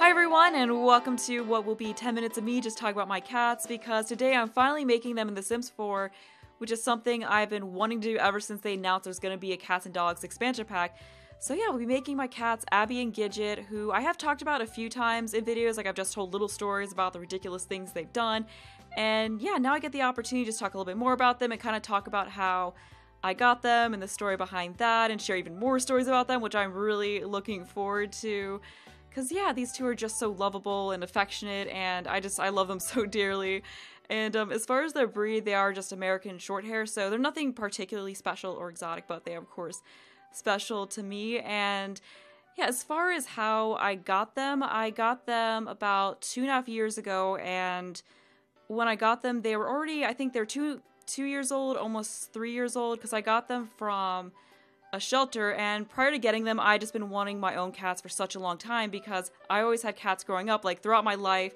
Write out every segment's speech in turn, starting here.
Hi everyone, and welcome to what will be 10 minutes of me just talking about my cats, because today I'm finally making them in The Sims 4, which is something I've been wanting to do ever since they announced there's going to be a Cats and Dogs expansion pack. So yeah, we'll be making my cats Abbie and Gidget, who I have talked about a few times in videos. Like, I've just told little stories about the ridiculous things they've done. And yeah, now I get the opportunity to just talk a little bit more about them and kind of talk about how I got them and the story behind that, and share even more stories about them, which I'm really looking forward to. Because yeah, these two are just so lovable and affectionate, and I love them so dearly. And as far as their breed, they are just American Shorthair, so they're nothing particularly special or exotic, but they are of course special to me. And yeah, as far as how I got them about 2.5 years ago, and when I got them, they were already, I think they're two years old, almost 3 years old, because I got them from a shelter. And prior to getting them, I just been wanting my own cats for such a long time, because I always had cats growing up. Like, throughout my life,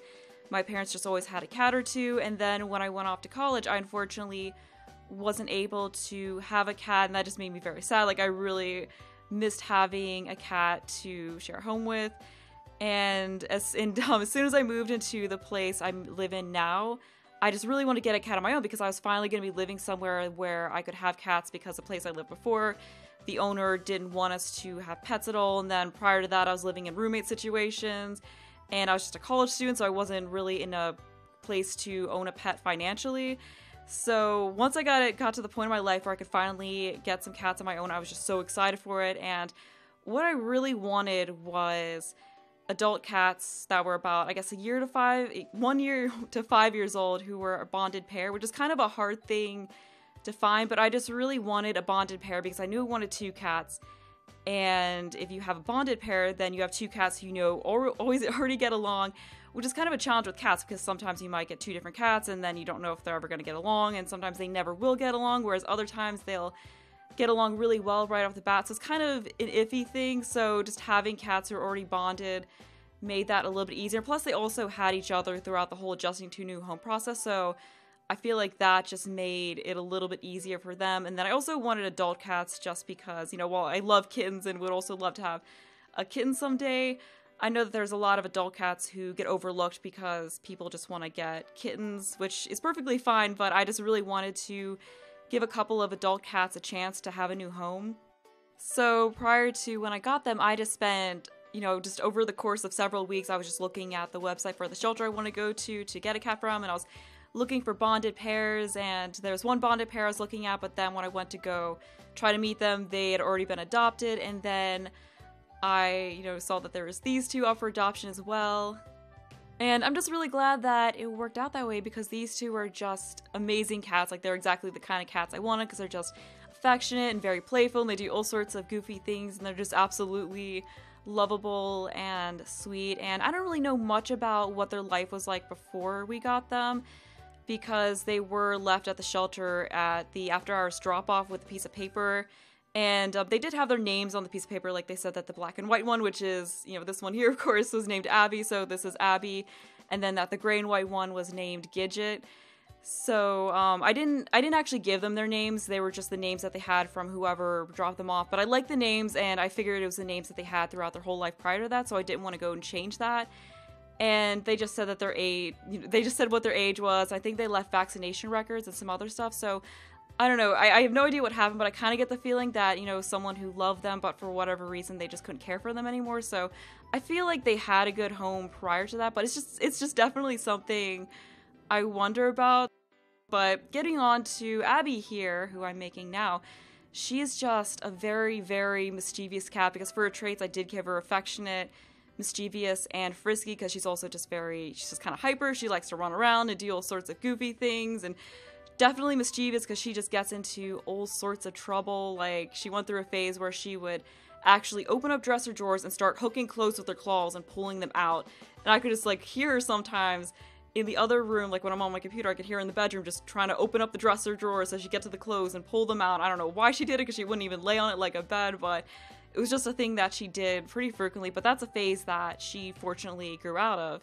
my parents just always had a cat or two, and then when I went off to college, I unfortunately wasn't able to have a cat, and that just made me very sad. Like, I really missed having a cat to share a home with. And as soon as I moved into the place I live in now, I just really want to get a cat of my own, because I was finally going to be living somewhere where I could have cats, because the place I lived before, the owner didn't want us to have pets at all. And then prior to that, I was living in roommate situations, and I was just a college student, so I wasn't really in a place to own a pet financially. So once I got to the point in my life where I could finally get some cats of my own, I was just so excited for it. And what I really wanted was adult cats that were about, I guess, 1 year to 5 years old, who were a bonded pair, which is kind of a hard thing to find, but I just really wanted a bonded pair because I knew I wanted 2 cats. And if you have a bonded pair, then you have 2 cats who always already get along, which is kind of a challenge with cats, because sometimes you might get 2 different cats and then you don't know if they're ever going to get along, and sometimes they never will get along, whereas other times they'll get along really well right off the bat. So it's kind of an iffy thing. So just having cats who are already bonded made that a little bit easier. Plus, they also had each other throughout the whole adjusting to new home process, so I feel like that just made it a little bit easier for them. And then I also wanted adult cats just because, you know, while I love kittens and would also love to have a kitten someday, I know that there's a lot of adult cats who get overlooked because people just want to get kittens, which is perfectly fine, but I just really wanted to give a couple of adult cats a chance to have a new home. So prior to when I got them, I just spent, you know, just over the course of several weeks, I was just looking at the website for the shelter I want to go to get a cat from, and I was looking for bonded pairs, and there's one bonded pair I was looking at, but then when I went to go try to meet them, they had already been adopted. And then I, you know, saw that there was these 2 up for adoption as well. And I'm just really glad that it worked out that way, because these 2 are just amazing cats. Like, they're exactly the kind of cats I wanted, because they're just affectionate and very playful, and they do all sorts of goofy things, and they're just absolutely lovable and sweet. And I don't really know much about what their life was like before we got them, because they were left at the shelter at the after-hours drop-off with a piece of paper. And they did have their names on the piece of paper. Like, they said that the black and white one, which is, you know, this one here, of course, was named Abbie, so this is Abbie. And then that the gray and white one was named Gidget. So I didn't actually give them their names. They were just the names that they had from whoever dropped them off. But I liked the names, and I figured it was the names that they had throughout their whole life prior to that, so I didn't want to go and change that. And they just said that their age, you know, they just said what their age was. I think they left vaccination records and some other stuff. So I don't know. I have no idea what happened, but I kind of get the feeling that, you know, someone who loved them, but for whatever reason, they just couldn't care for them anymore. So I feel like they had a good home prior to that, but it's just definitely something I wonder about. But getting on to Abbie here, who I'm making now, she is just a very, very mischievous cat, because for her traits, I did give her affectionate, mischievous, and frisky, because she's also just she's just kind of hyper. She likes to run around and do all sorts of goofy things, and definitely mischievous because she just gets into all sorts of trouble. Like, she went through a phase where she would actually open up dresser drawers and start hooking clothes with her claws and pulling them out. And I could just, like, hear her sometimes in the other room, like when I'm on my computer, I could hear her in the bedroom just trying to open up the dresser drawers so she'd get to the clothes and pull them out. I don't know why she did it, because she wouldn't even lay on it like a bed, but it was just a thing that she did pretty frequently. But that's a phase that she fortunately grew out of.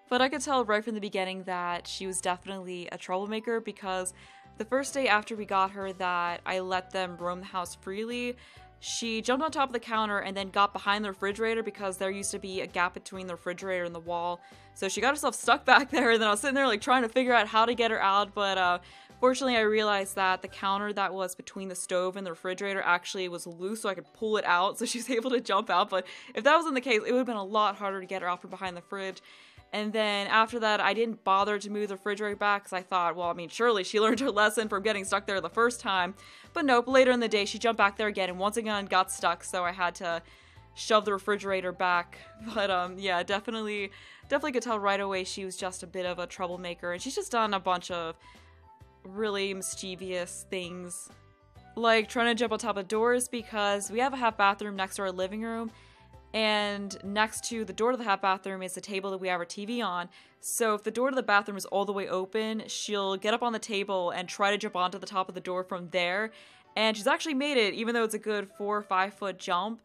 But I could tell right from the beginning that she was definitely a troublemaker, because the first day after we got her that I let them roam the house freely, she jumped on top of the counter and then got behind the refrigerator because there used to be a gap between the refrigerator and the wall. So she got herself stuck back there, and then I was sitting there like trying to figure out how to get her out, but fortunately I realized that the counter that was between the stove and the refrigerator actually was loose, so I could pull it out, so she was able to jump out. But if that wasn't the case, it would have been a lot harder to get her out from behind the fridge. And then after that, I didn't bother to move the refrigerator back because I thought, well, I mean, surely she learned her lesson from getting stuck there the first time. But nope, later in the day, she jumped back there again and once again got stuck, so I had to shove the refrigerator back. But yeah, definitely could tell right away she was just a bit of a troublemaker, and she's just done a bunch of really mischievous things. Like trying to jump on top of doors because we have a half bathroom next to our living room. And next to the door to the half bathroom is the table that we have our TV on. So if the door to the bathroom is all the way open, she'll get up on the table and try to jump onto the top of the door from there. And she's actually made it, even though it's a good 4 or 5 foot jump.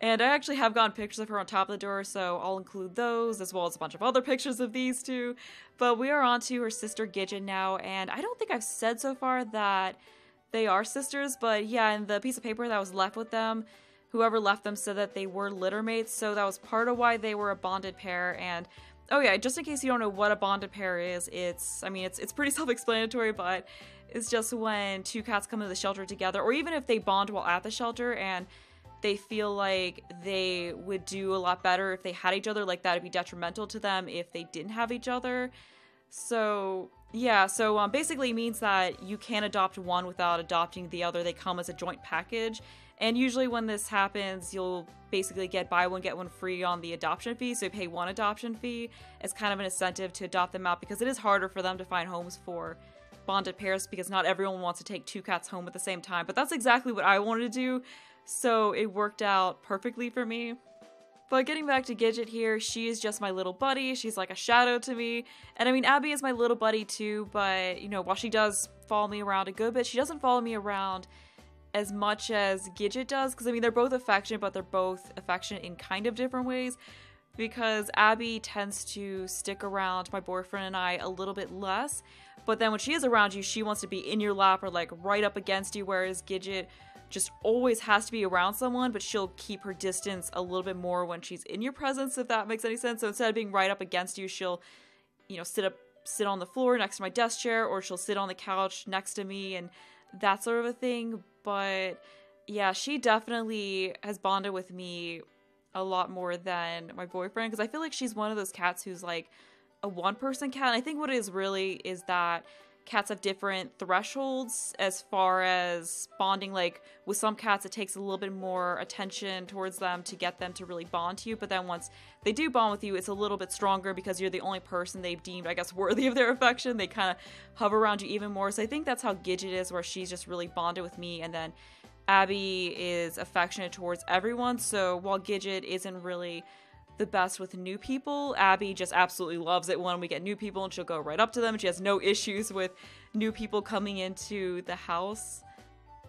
And I actually have gotten pictures of her on top of the door, so I'll include those, as well as a bunch of other pictures of these two. But we are on to her sister Gidget now, and I don't think I've said so far that they are sisters, but yeah, in the piece of paper that was left with them, whoever left them said that they were litter mates, so that was part of why they were a bonded pair. And oh yeah, just in case you don't know what a bonded pair is, it's pretty self-explanatory, but it's just when two cats come to the shelter together, or even if they bond while at the shelter and they feel like they would do a lot better if they had each other, like that would be detrimental to them if they didn't have each other. So yeah, so basically it means that you can't adopt one without adopting the other. They come as a joint package. And usually when this happens, you'll basically get buy one, get one free on the adoption fee. So you pay one adoption fee as kind of an incentive to adopt them out, because it is harder for them to find homes for bonded pairs because not everyone wants to take two cats home at the same time. But that's exactly what I wanted to do, so it worked out perfectly for me. But getting back to Gidget here, she is just my little buddy. She's like a shadow to me. And I mean, Abbie is my little buddy too, but you know, while she does follow me around a good bit, she doesn't follow me around as much as Gidget does, because I mean, they're both affectionate, but they're both affectionate in kind of different ways, because Abbie tends to stick around my boyfriend and I a little bit less, but then when she is around you, she wants to be in your lap or like right up against you, whereas Gidget just always has to be around someone, but she'll keep her distance a little bit more when she's in your presence, if that makes any sense. So instead of being right up against you, she'll, you know, sit on the floor next to my desk chair, or she'll sit on the couch next to me and that sort of a thing. But yeah, she definitely has bonded with me a lot more than my boyfriend, because I feel like she's one of those cats who's like a one-person cat. And I think what it is really is that cats have different thresholds as far as bonding. Like with some cats, it takes a little bit more attention towards them to get them to really bond to you, but then once they do bond with you, it's a little bit stronger because you're the only person they've deemed, I guess, worthy of their affection. They kind of hover around you even more. So I think that's how Gidget is, where she's just really bonded with me, and then Abbie is affectionate towards everyone. So while Gidget isn't really the best with new people, Abbie just absolutely loves it when we get new people, and she'll go right up to them. She has no issues with new people coming into the house.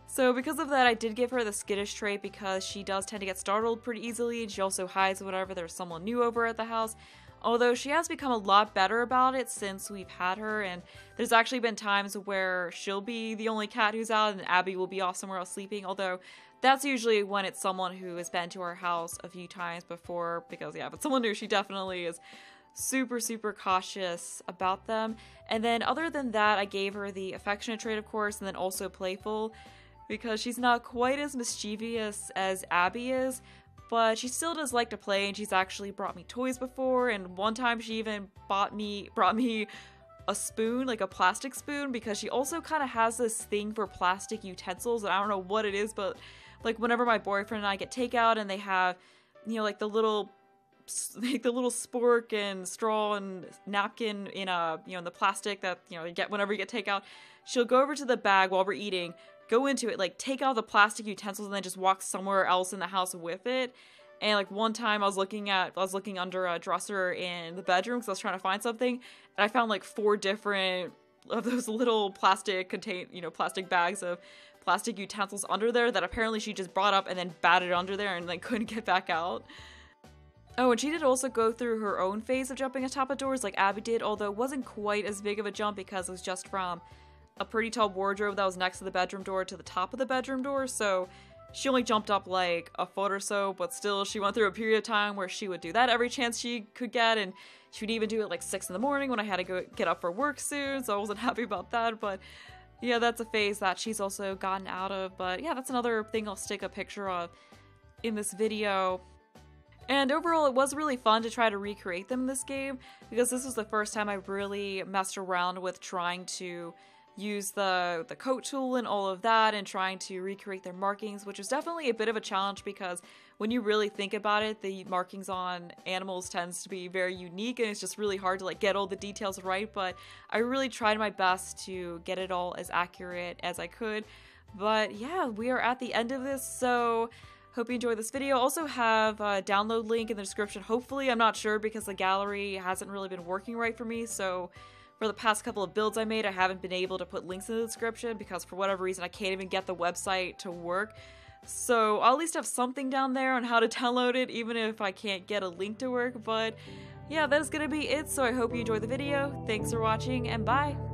So because of that, I did give her the skittish trait, because she does tend to get startled pretty easily, and she also hides whenever there's someone new over at the house. Although she has become a lot better about it since we've had her, and there's actually been times where she'll be the only cat who's out and Abbie will be off somewhere else sleeping, although that's usually when it's someone who has been to our house a few times before, because yeah, if it's someone new, she definitely is super, super cautious about them. And then other than that, I gave her the affectionate trait, of course, and then also playful, because she's not quite as mischievous as Abbie is, but she still does like to play, and she's actually brought me toys before, and one time she even brought me a spoon, like a plastic spoon, because she also kind of has this thing for plastic utensils, and I don't know what it is, but like whenever my boyfriend and I get takeout and they have, you know, like the little spork and straw and napkin in a, you know, in the plastic that, you know, you get whenever you get takeout, she'll go over to the bag while we're eating, go into it, like take out the plastic utensils, and then just walk somewhere else in the house with it. And like one time I was looking under a dresser in the bedroom because I was trying to find something, and I found like 4 different of those little plastic bags of plastic utensils under there that apparently she just brought up and then batted under there and then couldn't get back out. Oh, and she did also go through her own phase of jumping on top of doors like Abbie did, although it wasn't quite as big of a jump because it was just from a pretty tall wardrobe that was next to the bedroom door to the top of the bedroom door, so She only jumped up like a foot or so, but still she went through a period of time where she would do that every chance she could get, and she would even do it like 6 in the morning when I had to go get up for work soon, so I wasn't happy about that. But yeah, that's a phase that she's also gotten out of. But yeah, that's another thing I'll stick a picture of in this video. And overall, it was really fun to try to recreate them in this game, because this was the first time I really messed around with trying to use the coat tool and all of that and trying to recreate their markings, which was definitely a bit of a challenge because when you really think about it, the markings on animals tends to be very unique and it's just really hard to like get all the details right. But I really tried my best to get it all as accurate as I could. But yeah, we are at the end of this, so hope you enjoyed this video. Also have a download link in the description. Hopefully, I'm not sure because the gallery hasn't really been working right for me, so for the past couple of builds I made, I haven't been able to put links in the description because for whatever reason I can't even get the website to work. So I'll at least have something down there on how to download it, even if I can't get a link to work. But yeah, that is gonna be it, so I hope you enjoyed the video. Thanks for watching, and bye!